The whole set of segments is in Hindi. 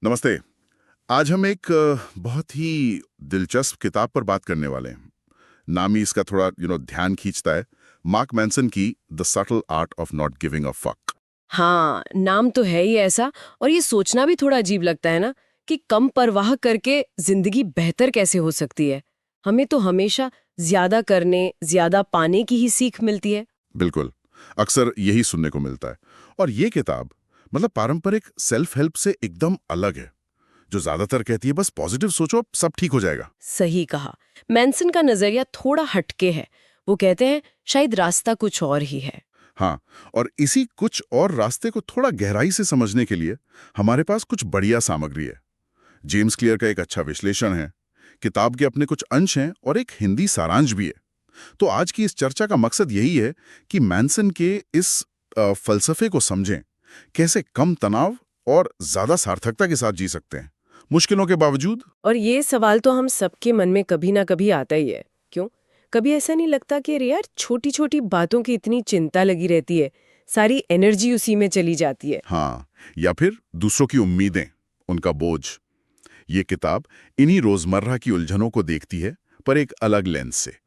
नमस्ते। आज हम एक बहुत ही दिलचस्प किताब पर बात करने वाले हैं। नाम ही इसका थोड़ा ध्यान खींचता है। मार्क मैंसन की the subtle art of not giving a fuck. हाँ, नाम तो है ही ऐसा। और ये सोचना भी थोड़ा अजीब लगता है ना कि कम परवाह करके जिंदगी बेहतर कैसे हो सकती है। हमें तो हमेशा ज्यादा करने, ज्यादा पाने की ही सीख मिलती है। बिल्कुल, अक्सर यही सुनने को मिलता है। और ये किताब मतलब पारंपरिक सेल्फ हेल्प से एकदम अलग है, जो ज्यादातर कहती है बस पॉजिटिव सोचो सब ठीक हो जाएगा। सही कहा। मैंसन का नजरिया थोड़ा हटके है। वो कहते हैं शायद रास्ता कुछ और ही है। हाँ, और इसी कुछ और रास्ते को थोड़ा गहराई से समझने के लिए हमारे पास कुछ बढ़िया सामग्री है। जेम्स क्लियर का एक अच्छा विश्लेषण है, किताब के अपने कुछ अंश हैं और एक हिंदी सारांश भी है। तो आज की इस चर्चा का मकसद यही है कि मैनसन के इस फलसफे को समझें, कैसे कम तनाव और ज्यादा सार्थकता के साथ जी सकते हैं, मुश्किलों के बावजूद। और ये सवाल तो हम सबके मन में कभी ना कभी आता ही है। क्यों? कभी ऐसा नहीं लगता कि अरे यार, छोटी छोटी बातों की इतनी चिंता लगी रहती है, सारी एनर्जी उसी में चली जाती है। हाँ, या फिर दूसरों की उम्मीदें, उनका बोझ। ये किताब इन्हीं रोजमर्रा की उलझनों को देखती है, पर एक अलग लेंस से।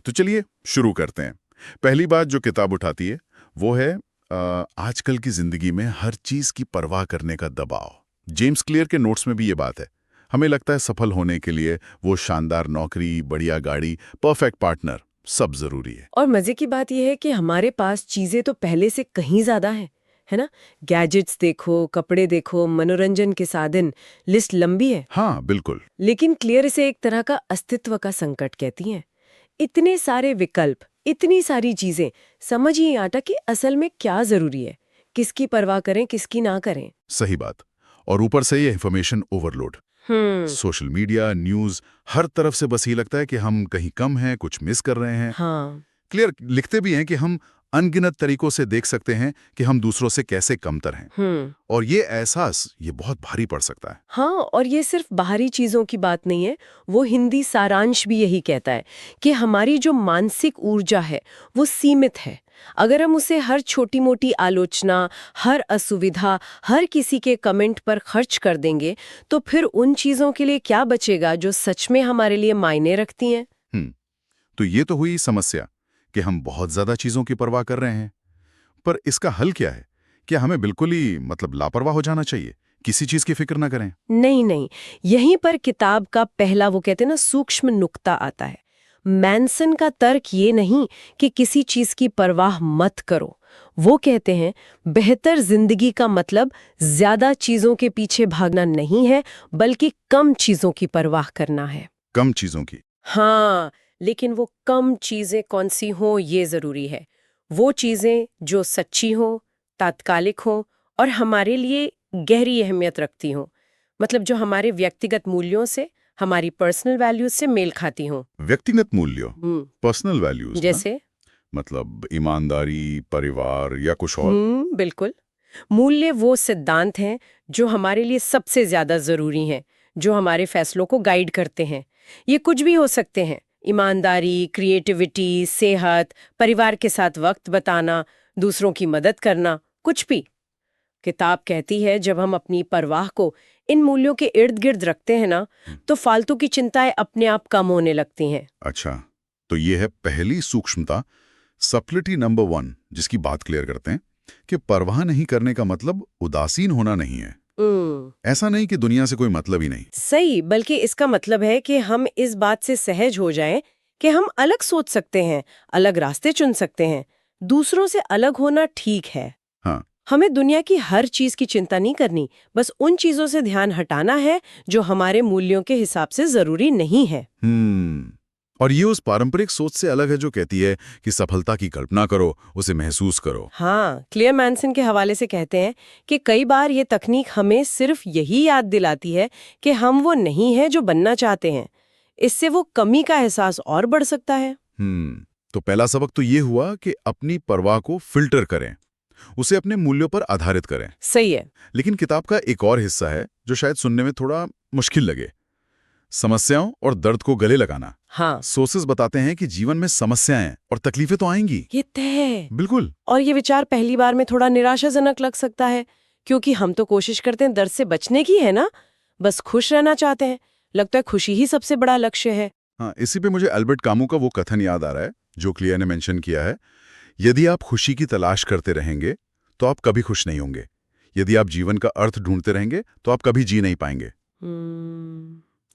तो चलिए शुरू करते हैं। पहली बात जो किताब उठाती है वो है आजकल की जिंदगी में हर चीज की परवाह करने का दबाव। जेम्स क्लियर के नोट्स में भी ये बात है। हमें लगता है सफल होने के लिए वो शानदार नौकरी, बढ़िया गाड़ी, परफेक्ट पार्टनर सब जरूरी है। और मजे की बात यह है कि हमारे पास चीजें तो पहले से कहीं ज्यादा हैं, है ना? गैजेट्स देखो, कपड़े देखो, मनोरंजन के साधन, लिस्ट लंबी है। हाँ बिल्कुल। लेकिन क्लियर इसे एक तरह का अस्तित्व का संकट कहती हैं। इतने सारे विकल्प, इतनी सारी चीजें, समझ ही नहीं आता कि असल में क्या जरूरी है, किसकी परवाह करें, किसकी ना करें। सही बात। और ऊपर से ये इंफॉर्मेशन ओवरलोड, हम्म। सोशल मीडिया, न्यूज़, हर तरफ से बस ये लगता है कि हम कहीं कम हैं, कुछ मिस कर रहे हैं। हाँ। क्लियर लिखते भी हैं कि हम अनगिनत तरीकों से देख सकते हैं कि हम दूसरों से कैसे कमतर हैं। हम्म। और ये एहसास ये बहुत भारी पड़ सकता है। हाँ, और ये सिर्फ बाहरी चीजों की बात नहीं है। वो हिंदी सारांश भी यही कहता है कि हमारी जो मानसिक ऊर्जा है वो सीमित है। अगर हम उसे हर छोटी मोटी आलोचना, हर असुविधा, हर किसी के कमेंट पर खर्च कर देंगे, तो फिर उन चीजों के लिए क्या बचेगा जो सच में हमारे लिए मायने रखती हैं। हम्म। तो ये तो हुई समस्या कि हम बहुत ज्यादा चीजों की परवाह कर रहे हैं। पर इसका हल क्या है? क्या हमें बिल्कुल ही मतलब लापरवाह हो जाना चाहिए, किसी चीज की फिक्र ना करें? नहीं नहीं, यहीं पर किताब का पहला, वो कहते हैं ना, सूक्ष्म नुक्ता आता है। मैनसन का तर्क ये नहीं कि किसी चीज की परवाह मत करो। वो कहते हैं बेहतर जिंदगी का मतलब ज्यादा चीजों के पीछे भागना नहीं है, बल्कि कम चीजों की परवाह करना है। कम चीजों की। हाँ, लेकिन वो कम चीजें कौन सी हों ये जरूरी है। वो चीजें जो सच्ची हों, तात्कालिक हों और हमारे लिए गहरी अहमियत रखती हों। मतलब जो हमारे व्यक्तिगत मूल्यों से, हमारी पर्सनल वैल्यूज से मेल खाती हों। व्यक्तिगत मूल्यों, हम्म। पर्सनल वैल्यूज ना? जैसे? मतलब ईमानदारी, परिवार या कुछ और? बिल्कुल। मूल्य वो सिद्धांत हैं जो हमारे लिए सबसे ज्यादा जरूरी हैं, जो हमारे फैसलों को गाइड करते हैं। ये कुछ भी हो सकते हैं: ईमानदारी, क्रिएटिविटी, सेहत, परिवार के साथ वक्त बिताना, दूसरों की मदद करना, कुछ भी। किताब कहती है जब हम अपनी परवाह को इन मूल्यों के इर्द गिर्द रखते हैं ना, तो फालतू की चिंताएं अपने आप कम होने लगती हैं। अच्छा, तो ये है पहली सूक्ष्मता, सप्लिटी नंबर 1, जिसकी बात क्लियर करते हैं कि परवाह नहीं करने का मतलब उदासीन होना नहीं है। ऐसा नहीं कि दुनिया से कोई मतलब ही नहीं। सही, बल्कि इसका मतलब है कि हम इस बात से सहज हो जाएं कि हम अलग सोच सकते हैं, अलग रास्ते चुन सकते हैं। दूसरों से अलग होना ठीक है। हाँ। हमें दुनिया की हर चीज की चिंता नहीं करनी, बस उन चीजों से ध्यान हटाना है जो हमारे मूल्यों के हिसाब से जरूरी नहीं है। और ये उस पारंपरिक सोच से अलग है जो कहती है कि सफलता की कल्पना करो, उसे महसूस करो। हाँ, क्लियर मैनसन के हवाले से कहते हैं कि कई बार ये तकनीक हमें सिर्फ यही याद दिलाती है कि हम वो नहीं हैं जो बनना चाहते हैं। इससे वो कमी का एहसास और बढ़ सकता है। तो पहला सबक तो ये हुआ कि अपनी परवाह को फिल्टर करें, उसे अपने मूल्यों पर आधारित करें। सही है। लेकिन किताब का एक और हिस्सा है जो शायद सुनने में थोड़ा मुश्किल लगे, समस्याओं और दर्द को गले लगाना। हाँ। सोर्सेस बताते हैं कि जीवन में समस्याएं और तकलीफें तो आएंगी। ये तय है। बिल्कुल। और ये विचार पहली बार में थोड़ा निराशाजनक लग सकता है, क्योंकि हम तो कोशिश करते हैं दर्द से बचने की, है ना, बस खुश रहना चाहते हैं। लगता है खुशी ही सबसे बड़ा लक्ष्य है। हाँ, इसी पे मुझे अल्बर्ट कामू का वो कथन याद आ रहा है जो क्लियर ने मेंशन किया है, यदि आप खुशी की तलाश करते रहेंगे तो आप कभी खुश नहीं होंगे। यदि आप जीवन का अर्थ ढूंढते रहेंगे तो आप कभी जी नहीं पाएंगे।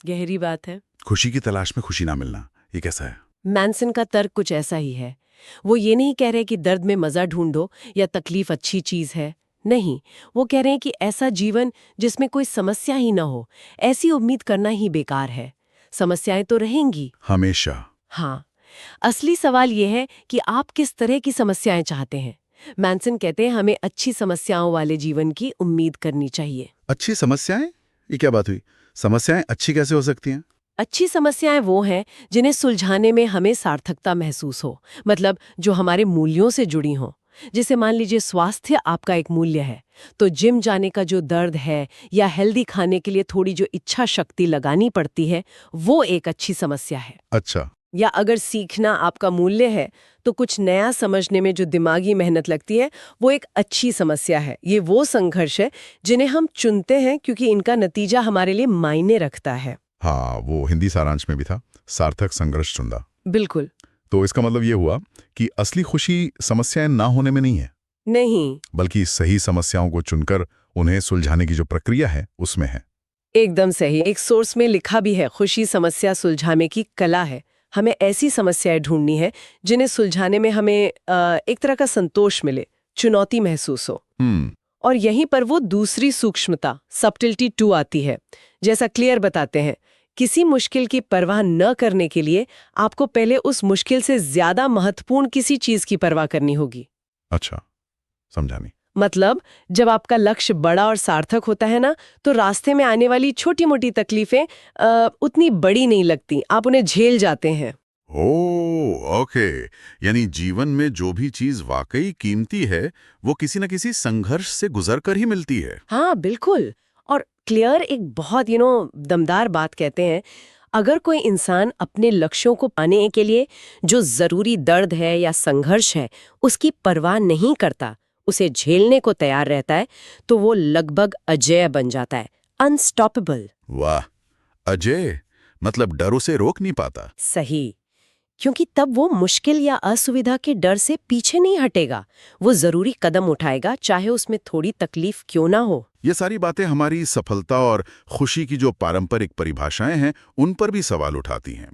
गहरी बात है। खुशी की तलाश में खुशी ना मिलना, ये कैसा है? मैनसन का तर्क कुछ ऐसा ही है। वो ये नहीं कह रहे कि दर्द में मजा ढूंढो या तकलीफ अच्छी चीज है, नहीं। वो कह रहे हैं कि ऐसा जीवन जिसमें कोई समस्या ही ना हो, ऐसी उम्मीद करना ही बेकार है। समस्याएं तो रहेंगी हमेशा। हाँ, असली सवाल ये है कि आप किस तरह की समस्याएं चाहते हैं। मैनसन कहते हैं हमें अच्छी समस्याओं वाले जीवन की उम्मीद करनी चाहिए। अच्छी समस्याएं? ये क्या बात हुई? समस्याएं अच्छी कैसे हो सकती हैं? अच्छी समस्याएं वो हैं जिन्हें सुलझाने में हमें सार्थकता महसूस हो, मतलब जो हमारे मूल्यों से जुड़ी हों। जैसे मान लीजिए स्वास्थ्य आपका एक मूल्य है, तो जिम जाने का जो दर्द है या हेल्दी खाने के लिए थोड़ी जो इच्छा शक्ति लगानी पड़ती है, वो एक अच्छी समस्या है। अच्छा। या अगर सीखना आपका मूल्य है, तो कुछ नया समझने में जो दिमागी मेहनत लगती है, वो एक अच्छी समस्या है। ये वो संघर्ष है जिन्हें हम चुनते हैं क्योंकि इनका नतीजा हमारे लिए मायने रखता है। हाँ, वो हिंदी सारांश में भी था, सार्थक संघर्ष चुंदा। बिल्कुल। तो इसका मतलब ये हुआ कि असली खुशी समस्याएं ना होने में नहीं है, नहीं, बल्कि सही समस्याओं को चुनकर उन्हें सुलझाने की जो प्रक्रिया है उसमें है। एकदम सही। एक सोर्स में लिखा भी है, खुशी समस्या सुलझाने की कला है। हमें ऐसी समस्याएं ढूंढनी है जिन्हें सुलझाने में हमें एक तरह का संतोष मिले, चुनौती महसूस हो। और यहीं पर वो दूसरी सूक्ष्मता, सबटिलिटी 2 आती है। जैसा क्लियर बताते हैं, किसी मुश्किल की परवाह न करने के लिए आपको पहले उस मुश्किल से ज्यादा महत्वपूर्ण किसी चीज की परवाह करनी होगी। अच्छा, समझा नहीं। मतलब जब आपका लक्ष्य बड़ा और सार्थक होता है ना, तो रास्ते में आने वाली छोटी मोटी तकलीफें उतनी बड़ी नहीं लगती, आप उन्हें झेल जाते हैं। ओके। यानी जीवन में जो भी चीज वाकई कीमती है वो किसी न किसी संघर्ष से गुजरकर ही मिलती है। हाँ, बिल्कुल। और क्लियर एक बहुत दमदार बात कहते हैं, अगर कोई इंसान अपने लक्ष्यों को पाने के लिए जो जरूरी दर्द है या संघर्ष है उसकी परवाह नहीं करता, उसे झेलने को तैयार रहता है, तो वो लगभग अजेय बन जाता है, अनस्टॉपेबल। वाह, अजय, मतलब डर उसे रोक नहीं पाता। सही, क्योंकि तब वो मुश्किल या असुविधा के डर से पीछे नहीं हटेगा, वो जरूरी कदम उठाएगा, चाहे उसमें थोड़ी तकलीफ क्यों ना हो। ये सारी बातें हमारी सफलता और खुशी की जो पारंपरिक परिभाषाएं हैं उन पर भी सवाल उठाती हैं।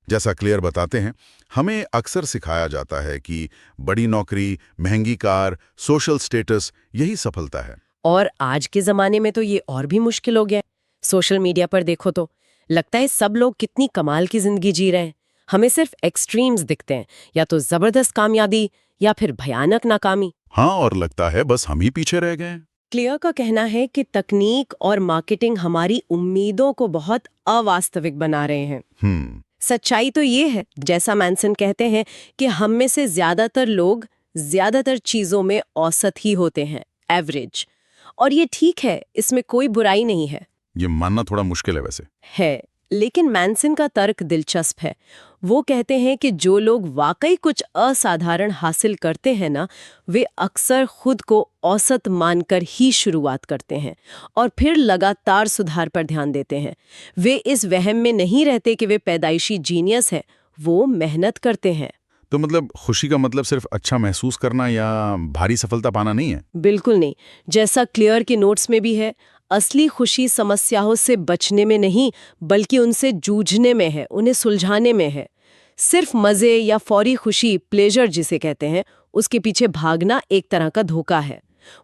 जैसा क्लियर बताते हैं, हमें अक्सर सिखाया जाता है कि बड़ी नौकरी, महंगी कार, सोशल स्टेटस यही सफलता है। और आज के जमाने में तो ये और भी मुश्किल हो गया है। सोशल मीडिया पर देखो तो लगता है सब लोग कितनी कमाल की जिंदगी जी रहे हैं। हमें सिर्फ एक्सट्रीम्स दिखते हैं, या तो जबरदस्त कामयाबी या फिर भयानक नाकामी। हाँ, और लगता है बस हम ही पीछे रह गए। क्लियर का कहना है कि तकनीक और मार्केटिंग हमारी उम्मीदों को बहुत अवास्तविक बना रहे हैं। सच्चाई तो ये है, जैसा मैनसन कहते हैं, कि हम में से ज्यादातर लोग ज्यादातर चीजों में औसत ही होते हैं, एवरेज। और ये ठीक है, इसमें कोई बुराई नहीं है। ये मानना थोड़ा मुश्किल है वैसे। है, लेकिन मैनसन का तर्क दिलचस्प है। वो कहते हैं कि जो लोग वाकई कुछ असाधारण हासिल करते हैं ना, वे अक्सर खुद को औसत मानकर ही शुरुआत करते हैं और फिर लगातार सुधार पर ध्यान देते हैं। वे इस वहम में नहीं रहते कि वे पैदाइशी जीनियस हैं, वो मेहनत करते हैं। तो मतलब खुशी का मतलब सिर्फ अच्छा महसूस करना या भारी सफलता पाना नहीं है? बिल्कुल नहीं। जैसा क्लियर के नोट्स में भी है, असली खुशी समस्याओं से बचने में नहीं, बल्कि उनसे जूझने में है, उन्हें सुलझाने में है। सिर्फ मजे या फौरी खुशी, प्लेजर जिसे कहते हैं, उसके पीछे भागना एक तरह का धोखा है।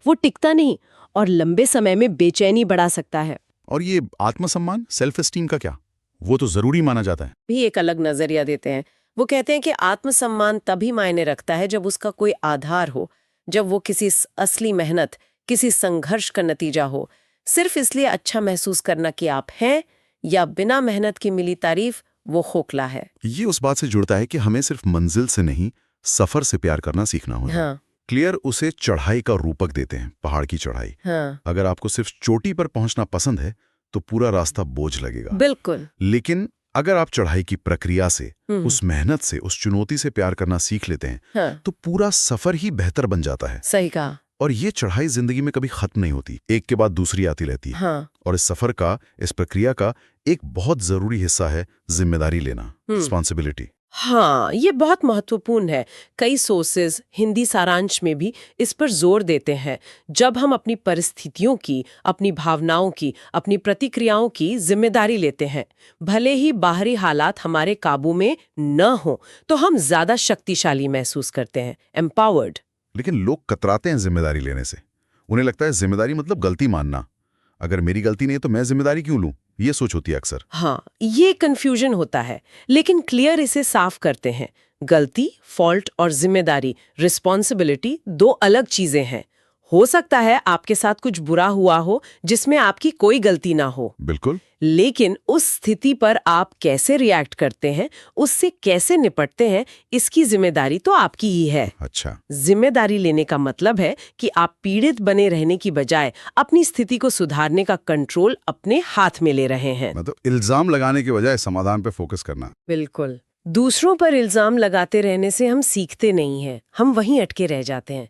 वो टिकता नहीं और लंबे समय में बेचैनी बढ़ा सकता है। और ये आत्मसम्मान, सेल्फ एस्टीम का क्या? वो तो जरूरी माना जाता है। भी एक अलग नजरिया देते हैं। वो कहते हैं कि आत्मसम्मान तभी मायने रखता है जब उसका कोई आधार हो, जब वो किसी असली मेहनत, किसी संघर्ष का नतीजा हो। सिर्फ इसलिए अच्छा महसूस करना कि आप हैं, या बिना मेहनत की मिली तारीफ, वो खोखला है। ये उस बात से जुड़ता है कि हमें सिर्फ मंजिल से नहीं, सफर से प्यार करना सीखना होगा। हाँ। क्लियर उसे चढ़ाई का रूपक देते हैं, पहाड़ की चढ़ाई। हाँ। अगर आपको सिर्फ चोटी पर पहुंचना पसंद है तो पूरा रास्ता बोझ लगेगा। बिल्कुल। लेकिन अगर आप चढ़ाई की प्रक्रिया से, उस मेहनत से, उस चुनौती से प्यार करना सीख लेते हैं, हाँ। तो पूरा सफर ही बेहतर बन जाता है। सही कहा। और ये चढ़ाई जिंदगी में कभी खत्म नहीं होती, एक के बाद दूसरी आती रहती है। हाँ। और इस सफर का, इस प्रक्रिया का एक बहुत जरूरी हिस्सा है जिम्मेदारी लेना, रिस्पॉन्सिबिलिटी। हाँ, ये बहुत महत्वपूर्ण है। कई सोर्सेज हिंदी सारांश में भी इस पर जोर देते हैं। जब हम अपनी परिस्थितियों की, अपनी भावनाओं की, अपनी प्रतिक्रियाओं की जिम्मेदारी लेते हैं, भले ही बाहरी हालात हमारे काबू में न हो, तो हम ज्यादा शक्तिशाली महसूस करते हैं, एम्पावर्ड। लेकिन लोग कतराते हैं जिम्मेदारी लेने से। उन्हें लगता है जिम्मेदारी मतलब गलती मानना। अगर मेरी गलती नहीं है तो मैं जिम्मेदारी क्यों लूं, ये सोच होती है अक्सर। हाँ, ये कंफ्यूजन होता है, लेकिन क्लियर इसे साफ करते हैं। गलती, फॉल्ट और जिम्मेदारी, रिस्पॉन्सिबिलिटी, दो अलग चीजें हैं। हो सकता है आपके साथ कुछ बुरा हुआ हो जिसमें आपकी कोई गलती ना हो, बिल्कुल। लेकिन उस स्थिति पर आप कैसे रिएक्ट करते हैं, उससे कैसे निपटते हैं, इसकी जिम्मेदारी तो आपकी ही है। अच्छा। जिम्मेदारी लेने का मतलब है कि आप पीड़ित बने रहने की बजाय अपनी स्थिति को सुधारने का कंट्रोल अपने हाथ में ले रहे हैं। मतलब इल्जाम लगाने के बजाय समाधान पे फोकस करना। बिल्कुल। दूसरों पर इल्जाम लगाते रहने से हम सीखते नहीं हैं, हम वहीं अटके रह जाते हैं।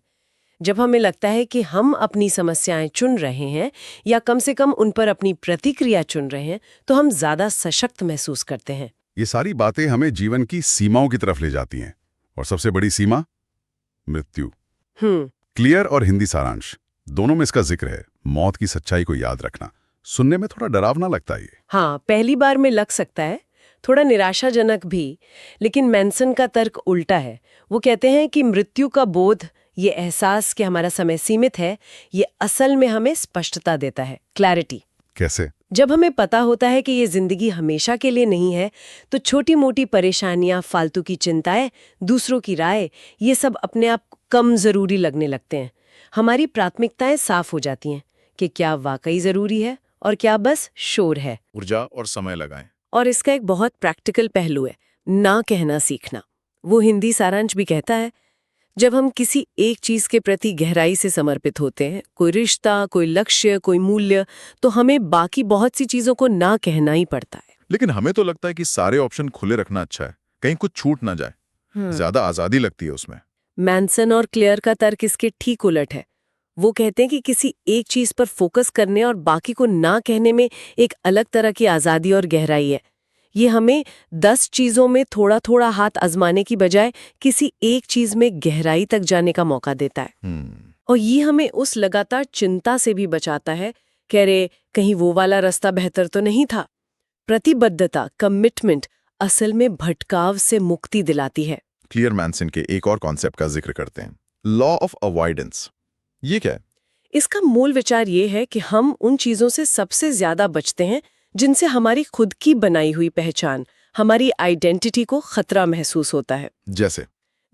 जब हमें लगता है कि हम अपनी समस्याएं चुन रहे हैं या कम से कम उन पर अपनी प्रतिक्रिया चुन रहे हैं, तो हम ज्यादा सशक्त महसूस करते हैं। ये सारी बातें हमें जीवन की सीमाओं की तरफ ले जाती हैं, और सबसे बड़ी सीमा मृत्यु। क्लियर और हिंदी सारांश दोनों में इसका जिक्र है। मौत की सच्चाई को याद रखना। सुनने में थोड़ा डरावना लगता है ये। हाँ, पहली बार में लग सकता है, थोड़ा निराशाजनक भी, लेकिन मैनसन का तर्क उल्टा है। वो कहते हैं कि मृत्यु का बोध, ये एहसास कि हमारा समय सीमित है, ये असल में हमें स्पष्टता देता है, क्लैरिटी। कैसे? जब हमें पता होता है कि ये जिंदगी हमेशा के लिए नहीं है, तो छोटी मोटी परेशानियां, फालतू की चिंताएं, दूसरों की राय, ये सब अपने आप कम जरूरी लगने लगते हैं। हमारी प्राथमिकताएं साफ हो जाती हैं कि क्या वाकई जरूरी है और क्या बस शोर है। ऊर्जा और समय लगाएं। और इसका एक बहुत प्रैक्टिकल पहलू है, ना कहना सीखना। वो हिंदी सारांश भी कहता है, जब हम किसी एक चीज के प्रति गहराई से समर्पित होते हैं, कोई रिश्ता, कोई लक्ष्य, कोई मूल्य, तो हमें बाकी बहुत सी चीजों को ना कहना ही पड़ता है। लेकिन हमें तो लगता है कि सारे ऑप्शन खुले रखना अच्छा है, कहीं कुछ छूट ना जाए। ज्यादा आजादी लगती है उसमें। मैनसन और क्लियर का तर्क इसके ठीक उलट है। वो कहते हैं कि किसी एक चीज पर फोकस करने और बाकी को ना कहने में एक अलग तरह की आजादी और गहराई है। ये हमें 10 चीजों में थोड़ा थोड़ा हाथ आजमाने की बजाय किसी एक चीज में गहराई तक जाने का मौका देता है। और ये हमें उस लगातार चिंता से भी बचाता है कि अरे कहीं वो वाला रास्ता बेहतर तो नहीं था। प्रतिबद्धता, कमिटमेंट असल में भटकाव से मुक्ति दिलाती है। क्लियर मैनसन के एक और कॉन्सेप्ट का जिक्र करते हैं, लॉ ऑफ अवॉइडेंस। ये क्या है? इसका मूल विचार ये है कि हम उन चीजों से सबसे ज्यादा बचते हैं जिनसे हमारी खुद की बनाई हुई पहचान, हमारी आइडेंटिटी को खतरा महसूस होता है।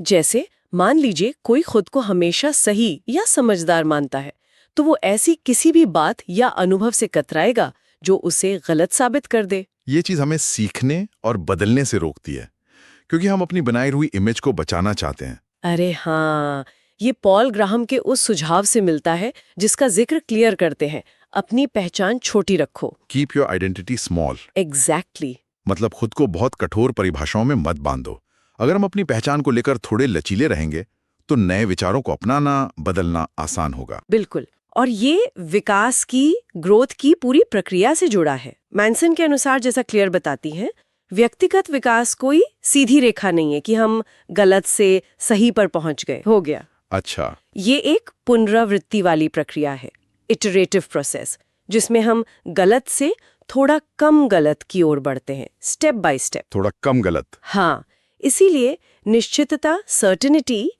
जैसे मान लीजिए कोई खुद को हमेशा सही या समझदार मानता है, तो वो ऐसी किसी भी बात या अनुभव से कतराएगा जो उसे गलत साबित कर दे। ये चीज हमें सीखने और बदलने से रोकती है, क्योंकि हम अपनी बनाई हुई इमेज को बचाना चाहते हैं। अरे हाँ, ये पॉल ग्राहम के उस सुझाव से मिलता है जिसका जिक्र क्लियर करते हैं, अपनी पहचान छोटी रखो। Keep your identity small. Exactly. मतलब खुद को बहुत कठोर परिभाषाओं में मत बांधो। अगर हम अपनी पहचान को लेकर थोड़े लचीले रहेंगे, तो नए विचारों को अपनाना, बदलना आसान होगा। बिल्कुल। और ये विकास की, ग्रोथ की पूरी प्रक्रिया से जुड़ा है। मैनसन के अनुसार, जैसा क्लियर बताती हैं, व्यक्तिगत विकास कोई सीधी रेखा नहीं है कि हम गलत से सही पर पहुंच गए, हो गया। अच्छा। ये एक पुनरावृत्ति वाली प्रक्रिया है, इटरेटिव प्रोसेस, जिसमें हम गलत से थोड़ा कम गलत की ओर बढ़ते हैं, स्टेप बाय स्टेप। थोड़ा कम गलत। हाँ, इसीलिए निश्चितता, सर्टेनिटी,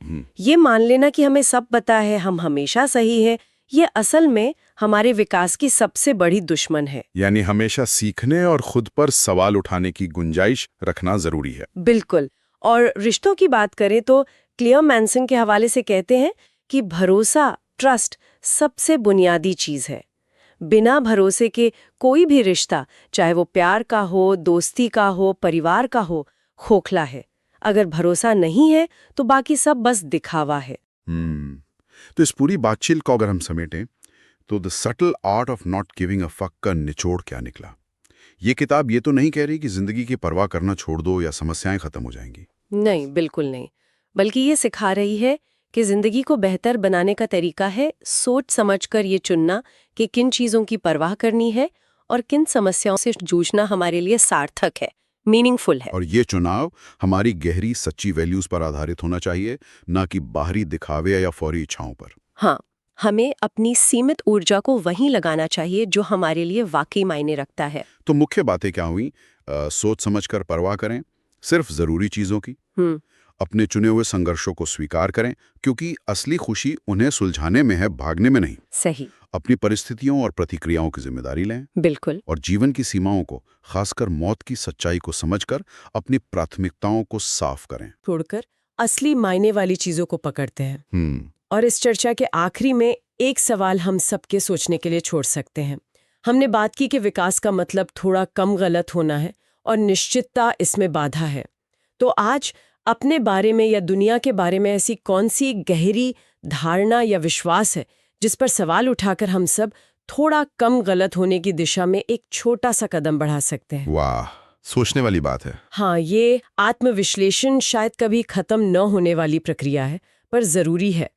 ये मान लेना कि हमें सब पता है, हम हमेशा सही है, ये असल में हमारे विकास की सबसे बड़ी दुश्मन है। यानी हमेशा सीखने और खुद पर सवाल उठाने की गुंजाइश रखना जरूरी है। बिल्कुल। और रिश्तों की बात करें तो क्लियर मैनसन के हवाले से कहते हैं कि भरोसा, ट्रस्ट सबसे बुनियादी चीज है। बिना भरोसे के कोई भी रिश्ता, चाहे वो प्यार का हो, दोस्ती का हो, परिवार का हो, खोखला है। अगर भरोसा नहीं है तो बाकी सब बस दिखावा है। तो इस पूरी बातचीत को अगर हम समेटें, तो the subtle art of not giving a fuck का निचोड़ क्या निकला? ये किताब ये तो नहीं कह रही कि जिंदगी की परवाह करना छोड़ दो या समस्याएं खत्म हो जाएंगी। नहीं, बिल्कुल नहीं। बल्कि ये सिखा रही है कि जिंदगी को बेहतर बनाने का तरीका है सोच समझकर ये चुनना कि किन चीजों की परवाह करनी है और किन समस्याओं से जूझना हमारे लिए सार्थक है, मीनिंगफुल है। और ये चुनाव हमारी गहरी सच्ची वैल्यूज पर आधारित होना चाहिए, ना कि बाहरी दिखावे या फौरी इच्छाओं पर। हाँ, हमें अपनी सीमित ऊर्जा को वहीं लगाना चाहिए जो हमारे लिए वाकई मायने रखता है। तो मुख्य बातें क्या हुई? सोच समझकर परवाह करें सिर्फ जरूरी चीजों की। अपने चुने हुए संघर्षों को स्वीकार करें, क्योंकि असली खुशी उन्हें सुलझाने में है, भागने में नहीं। सही। अपनी परिस्थितियों और प्रतिक्रियाओं की जिम्मेदारी लें। बिल्कुल। और जीवन की सीमाओं को, खासकर मौत की सच्चाई को समझकर अपनी प्राथमिकताओं को साफ करें। छोड़कर असली मायने वाली चीजों को पकड़ते हैं। और इस चर्चा के आखिरी में एक सवाल हम सबके सोचने के लिए छोड़ सकते हैं। हमने बात की कि विकास का मतलब थोड़ा कम गलत होना है और निश्चितता इसमें बाधा है। तो आज अपने बारे में या दुनिया के बारे में ऐसी कौन सी गहरी धारणा या विश्वास है जिस पर सवाल उठाकर हम सब थोड़ा कम गलत होने की दिशा में एक छोटा सा कदम बढ़ा सकते हैं? वाह, सोचने वाली बात है। हाँ, ये आत्मविश्लेषण शायद कभी खत्म न होने वाली प्रक्रिया है, पर जरूरी है।